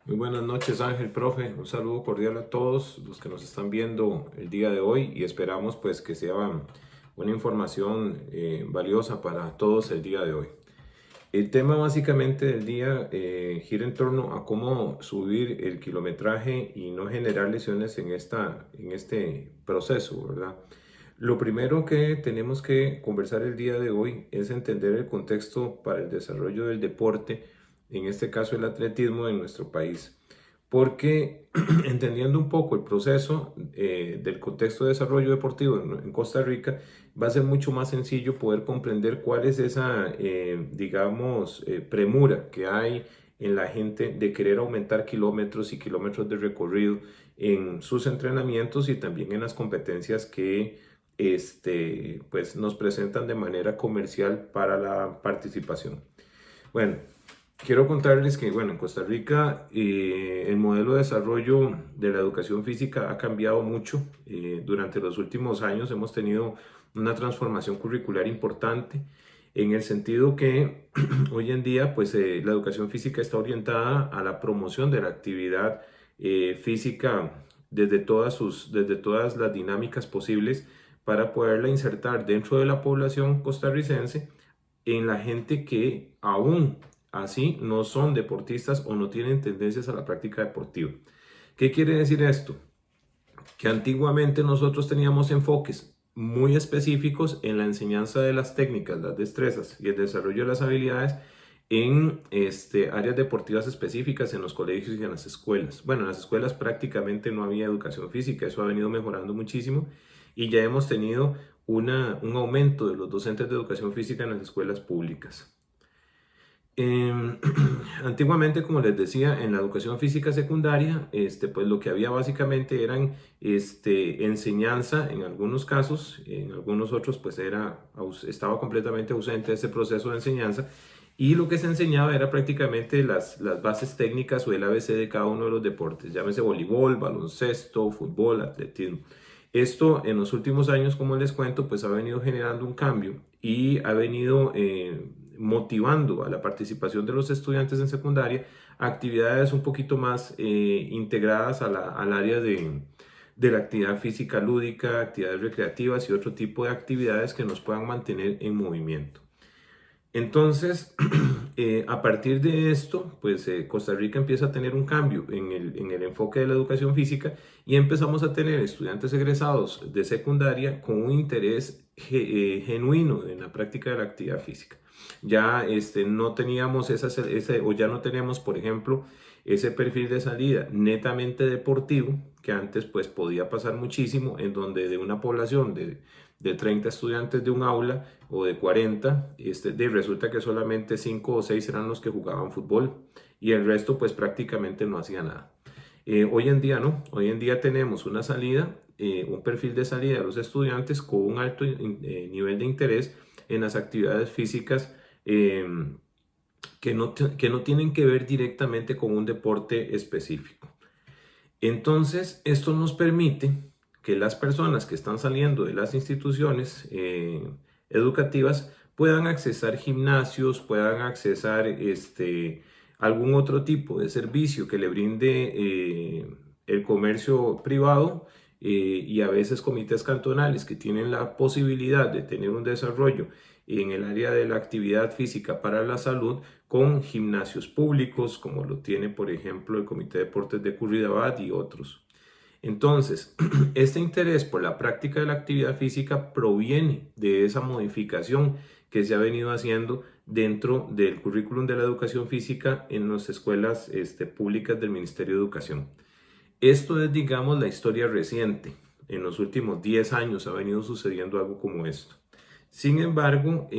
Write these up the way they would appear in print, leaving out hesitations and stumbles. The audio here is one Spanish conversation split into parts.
Muy buenas noches, Ángel, profe. Un saludo cordial a todos los que nos están viendo el día de hoy y esperamos pues que sea una información valiosa para todos el día de hoy. El tema básicamente del día gira en torno a cómo subir el kilometraje y no generar lesiones en este proceso, ¿verdad? Lo primero que tenemos que conversar el día de hoy es entender el contexto para el desarrollo del deporte, en este caso el atletismo en nuestro país. Porque entendiendo un poco el proceso del contexto de desarrollo deportivo en Costa Rica, va a ser mucho más sencillo poder comprender cuál es esa, digamos, premura que hay en la gente de querer aumentar kilómetros y kilómetros de recorrido en sus entrenamientos y también en las competencias que pues nos presentan de manera comercial para la participación. Bueno, quiero contarles que, bueno, en Costa Rica el modelo de desarrollo de la educación física ha cambiado mucho. Durante los últimos años hemos tenido una transformación curricular importante en el sentido que hoy en día, pues, la educación física está orientada a la promoción de la actividad física desde todas las dinámicas posibles para poderla insertar dentro de la población costarricense en la gente que aún así no son deportistas o no tienen tendencias a la práctica deportiva. ¿Qué quiere decir esto? Que antiguamente nosotros teníamos enfoques muy específicos en la enseñanza de las técnicas, las destrezas y el desarrollo de las habilidades en áreas deportivas específicas en los colegios y en las escuelas. Bueno, en las escuelas prácticamente no había educación física, eso ha venido mejorando muchísimo y ya hemos tenido un aumento de los docentes de educación física en las escuelas públicas. Eh, Antiguamente, como les decía, en la educación física secundaria, pues lo que había básicamente eran enseñanza en algunos casos, en algunos otros pues estaba completamente ausente ese proceso de enseñanza y lo que se enseñaba era prácticamente las bases técnicas o el ABC de cada uno de los deportes, llámese voleibol, baloncesto, fútbol, atletismo. Esto en los últimos años, como les cuento, pues ha venido generando un cambio y ha venido motivando a la participación de los estudiantes en secundaria a actividades un poquito más integradas al área de la actividad física lúdica, actividades recreativas y otro tipo de actividades que nos puedan mantener en movimiento. Entonces, a partir de esto, pues Costa Rica empieza a tener un cambio en el enfoque de la educación física y empezamos a tener estudiantes egresados de secundaria con un interés genuino en la práctica de la actividad física. Ya no teníamos o ya no teníamos, por ejemplo, ese perfil de salida netamente deportivo, que antes pues podía pasar muchísimo, en donde de una población de 30 estudiantes de un aula o de 40, resulta que solamente 5 o 6 eran los que jugaban fútbol y el resto pues prácticamente no hacía nada. Hoy en día no, hoy en día tenemos una salida, un perfil de salida de los estudiantes con un alto nivel de interés en las actividades físicas que no tienen que ver directamente con un deporte específico. Entonces, esto nos permite que las personas que están saliendo de las instituciones educativas puedan accesar gimnasios, puedan accesar algún otro tipo de servicio que le brinde el comercio privado y a veces comités cantonales que tienen la posibilidad de tener un desarrollo en el área de la actividad física para la salud con gimnasios públicos, como lo tiene, por ejemplo, el Comité de Deportes de Curridabat y otros. Entonces, este interés por la práctica de la actividad física proviene de esa modificación que se ha venido haciendo dentro del currículum de la educación física en las escuelas públicas del Ministerio de Educación. Esto es, digamos, la historia reciente. En los últimos 10 años ha venido sucediendo algo como esto. Sin embargo,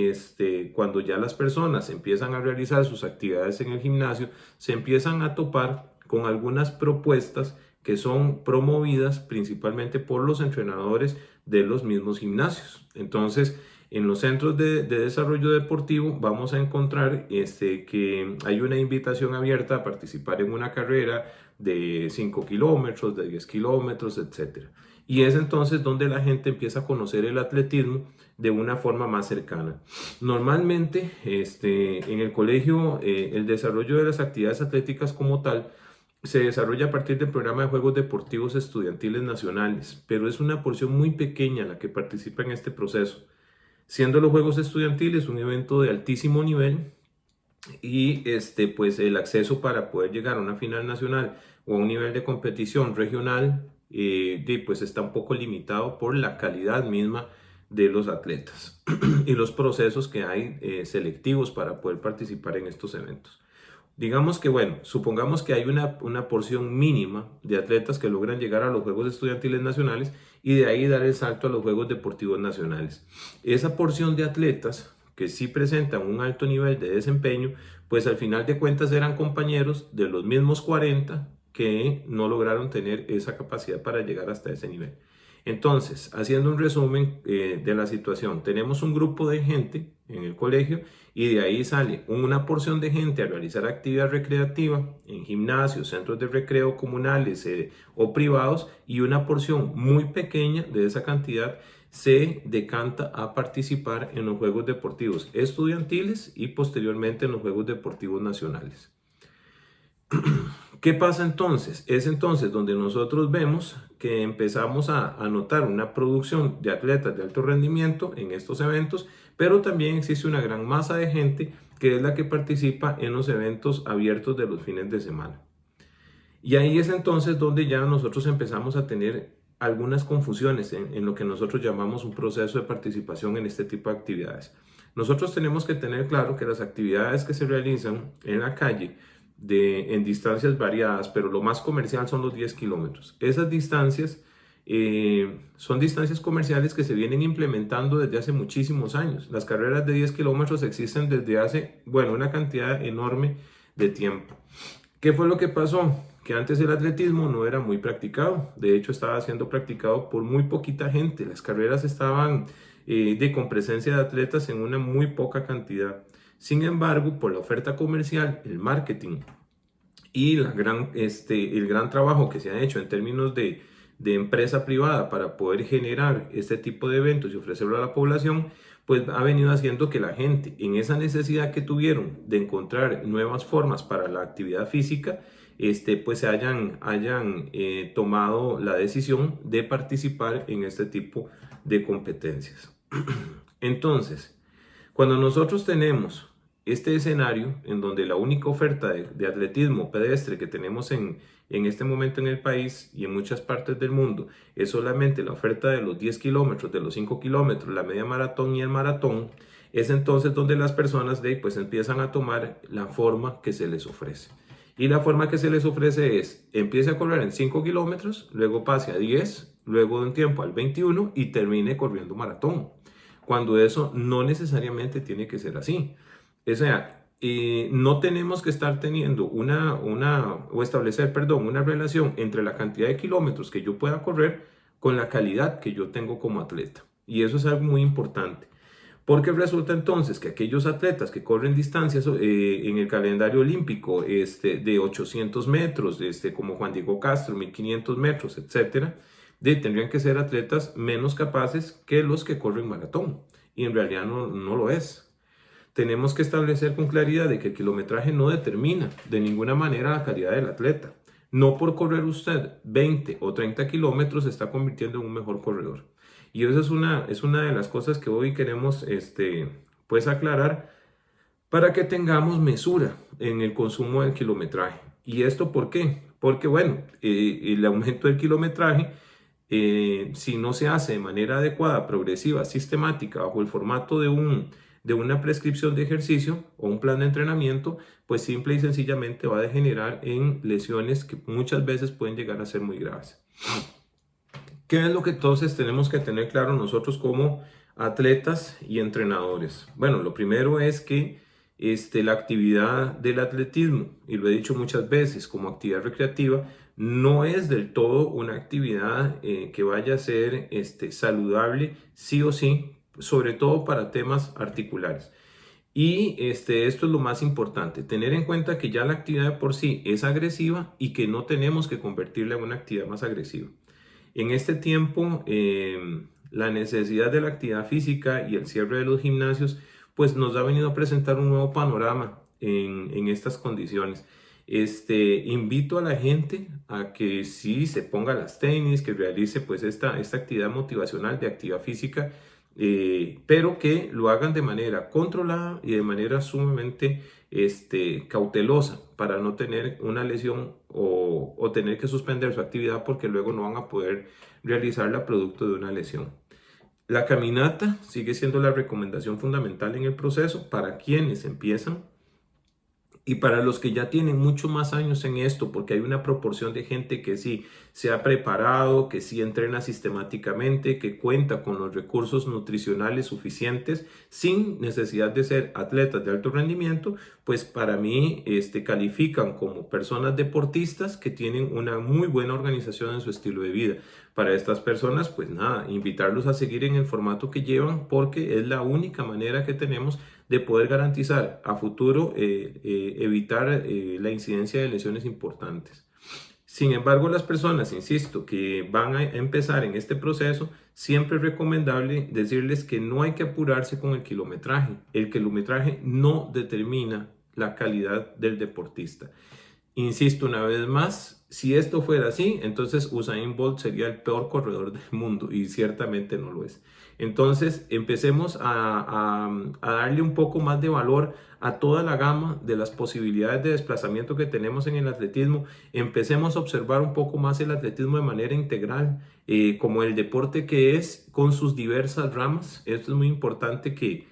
cuando ya las personas empiezan a realizar sus actividades en el gimnasio, se empiezan a topar con algunas propuestas que son promovidas principalmente por los entrenadores de los mismos gimnasios. Entonces, en los centros de desarrollo deportivo vamos a encontrar que hay una invitación abierta a participar en una carrera de 5 kilómetros, de 10 kilómetros, etc. Y es entonces donde la gente empieza a conocer el atletismo de una forma más cercana. Normalmente, en el colegio, el desarrollo de las actividades atléticas como tal se desarrolla a partir del programa de Juegos Deportivos Estudiantiles Nacionales, pero es una porción muy pequeña la que participa en este proceso, siendo los Juegos Estudiantiles un evento de altísimo nivel y pues el acceso para poder llegar a una final nacional o a un nivel de competición regional pues está un poco limitado por la calidad misma de los atletas y los procesos que hay selectivos para poder participar en estos eventos. Digamos que, bueno, supongamos que hay una porción mínima de atletas que logran llegar a los Juegos Estudiantiles Nacionales y de ahí dar el salto a los Juegos Deportivos Nacionales. Esa porción de atletas que sí presentan un alto nivel de desempeño, pues al final de cuentas eran compañeros de los mismos 40 que no lograron tener esa capacidad para llegar hasta ese nivel. Entonces, haciendo un resumen de la situación, tenemos un grupo de gente en el colegio y de ahí sale una porción de gente a realizar actividad recreativa en gimnasios, centros de recreo comunales o privados, y una porción muy pequeña de esa cantidad se decanta a participar en los Juegos Deportivos Estudiantiles y posteriormente en los Juegos Deportivos Nacionales. ¿Qué pasa entonces? Es entonces donde nosotros vemos que empezamos a notar una producción de atletas de alto rendimiento en estos eventos, pero también existe una gran masa de gente que es la que participa en los eventos abiertos de los fines de semana. Y ahí es entonces donde ya nosotros empezamos a tener algunas confusiones en lo que nosotros llamamos un proceso de participación en este tipo de actividades. Nosotros tenemos que tener claro que las actividades que se realizan en la calle en distancias variadas, pero lo más comercial son los 10 kilómetros. Esas distancias son distancias comerciales que se vienen implementando desde hace muchísimos años. Las carreras de 10 kilómetros existen desde hace, bueno, una cantidad enorme de tiempo. ¿Qué fue lo que pasó? Que antes el atletismo no era muy practicado. De hecho, estaba siendo practicado por muy poquita gente. Las carreras estaban con presencia de atletas en una muy poca cantidad. Sin embargo, por la oferta comercial, el marketing y el gran trabajo que se ha hecho en términos de empresa privada para poder generar este tipo de eventos y ofrecerlo a la población, pues ha venido haciendo que la gente, en esa necesidad que tuvieron de encontrar nuevas formas para la actividad física, pues se hayan tomado la decisión de participar en este tipo de competencias. Entonces, cuando nosotros tenemos este escenario en donde la única oferta de atletismo pedestre que tenemos en este momento en el país y en muchas partes del mundo es solamente la oferta de los 10 kilómetros, de los 5 kilómetros, la media maratón y el maratón, es entonces donde las personas pues empiezan a tomar la forma que se les ofrece. Y la forma que se les ofrece es, empiece a correr en 5 kilómetros, luego pase a 10, luego de un tiempo al 21 y termine corriendo maratón. Cuando eso no necesariamente tiene que ser así. O sea, no tenemos que estar teniendo o establecer, perdón, una relación entre la cantidad de kilómetros que yo pueda correr con la calidad que yo tengo como atleta. Y eso es algo muy importante. Porque resulta entonces que aquellos atletas que corren distancias en el calendario olímpico de 800 metros, como Juan Diego Castro, 1500 metros, etcétera, tendrían que ser atletas menos capaces que los que corren maratón. Y en realidad no lo es. Tenemos que establecer con claridad de que el kilometraje no determina de ninguna manera la calidad del atleta. No por correr usted 20 o 30 kilómetros se está convirtiendo en un mejor corredor. Y eso es una de las cosas que hoy queremos pues aclarar para que tengamos mesura en el consumo del kilometraje. ¿Y esto por qué? Porque bueno, el aumento del kilometraje, si no se hace de manera adecuada, progresiva, sistemática, bajo el formato de una prescripción de ejercicio o un plan de entrenamiento, pues simple y sencillamente va a degenerar en lesiones que muchas veces pueden llegar a ser muy graves. ¿Qué es lo que entonces tenemos que tener claro nosotros como atletas y entrenadores? Bueno, lo primero es que la actividad del atletismo, y lo he dicho muchas veces, como actividad recreativa, no es del todo una actividad que vaya a ser saludable sí o sí, sobre todo para temas articulares. Y esto es lo más importante, tener en cuenta que ya la actividad por sí es agresiva y que no tenemos que convertirla en una actividad más agresiva. En este tiempo, la necesidad de la actividad física y el cierre de los gimnasios, pues nos ha venido a presentar un nuevo panorama en estas condiciones. invito a la gente a que sí se ponga las tenis, que realice pues esta actividad motivacional de actividad física, pero que lo hagan de manera controlada y de manera sumamente cautelosa para no tener una lesión o tener que suspender su actividad porque luego no van a poder realizarla producto de una lesión. La caminata sigue siendo la recomendación fundamental en el proceso para quienes empiezan. Y para los que ya tienen mucho más años en esto, porque hay una proporción de gente que sí se ha preparado, que sí entrena sistemáticamente, que cuenta con los recursos nutricionales suficientes sin necesidad de ser atletas de alto rendimiento, pues para mí califican como personas deportistas que tienen una muy buena organización en su estilo de vida. Para estas personas, pues nada, invitarlos a seguir en el formato que llevan porque es la única manera que tenemos de poder garantizar a futuro evitar la incidencia de lesiones importantes. Sin embargo, las personas, insisto, que van a empezar en este proceso, siempre es recomendable decirles que no hay que apurarse con el kilometraje. El kilometraje no determina la calidad del deportista. Insisto una vez más, si esto fuera así, entonces Usain Bolt sería el peor corredor del mundo y ciertamente no lo es. Entonces empecemos a darle un poco más de valor a toda la gama de las posibilidades de desplazamiento que tenemos en el atletismo. Empecemos a observar un poco más el atletismo de manera integral, como el deporte que es con sus diversas ramas. Esto es muy importante que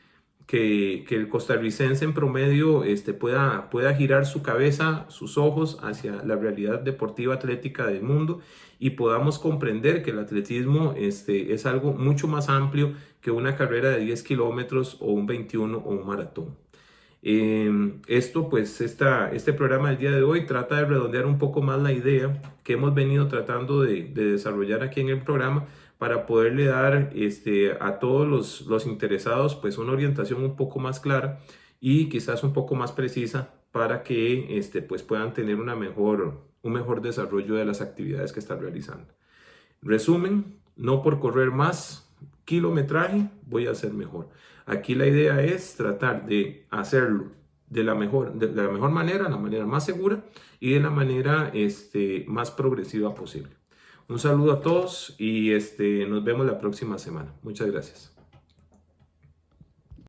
el costarricense en promedio pueda girar su cabeza, sus ojos hacia la realidad deportiva atlética del mundo y podamos comprender que el atletismo es algo mucho más amplio que una carrera de 10 kilómetros o un 21 o un maratón. Este programa del día de hoy trata de redondear un poco más la idea que hemos venido tratando de desarrollar aquí en el programa para poderle dar a todos los interesados pues una orientación un poco más clara y quizás un poco más precisa para que pues puedan tener un mejor desarrollo de las actividades que están realizando. Resumen, no por correr más kilometraje voy a ser mejor. Aquí la idea es tratar de hacerlo de la mejor manera, la manera más segura y de la manera más progresiva posible. Un saludo a todos y nos vemos la próxima semana. Muchas gracias.